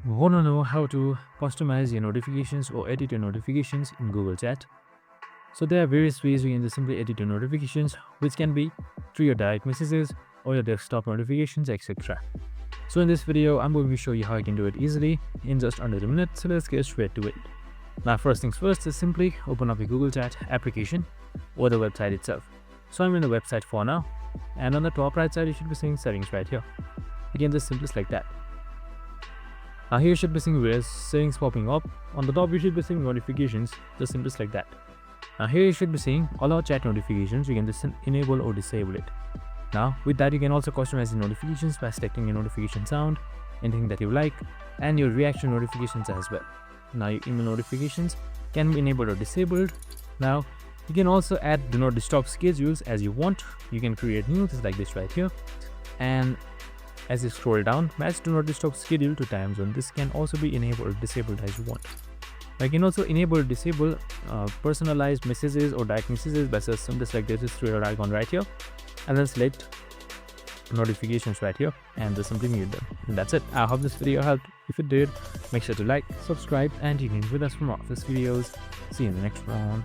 Want to know how to customize your notifications or edit your notifications in Google Chat? So there are various ways you can just simply edit your notifications, which can be through your direct messages or your desktop notifications, etc. So in this video, I'm going to show you how you can do it easily in just under a minute. So let's get straight to it. Now, first things first is simply open up your Google Chat application or the website itself. So I'm in the website for now, and on the top right side, you should be seeing settings right here. Again, just simply select that. Now here you should be seeing various settings popping up. On the top you should be seeing notifications, just simply like that. Now here you should be seeing all our chat notifications. You can just enable or disable it. Now with that you can also customize the notifications by selecting your notification sound, anything that you like, and your reaction notifications as well. Now your email notifications can be enabled or disabled. Now you can also add do not disturb schedules as you want. You can create new just like this right here, and as you scroll down, match do not disturb schedule to time zone. This can also be enabled or disabled as you want. I can also enable or disable personalized messages or direct messages by just like this through your icon right here, and then select notifications right here and just simply mute them. And that's it. I hope this video helped. If it did, make sure to like, subscribe, and you can be with us for more of these videos. See you in the next one.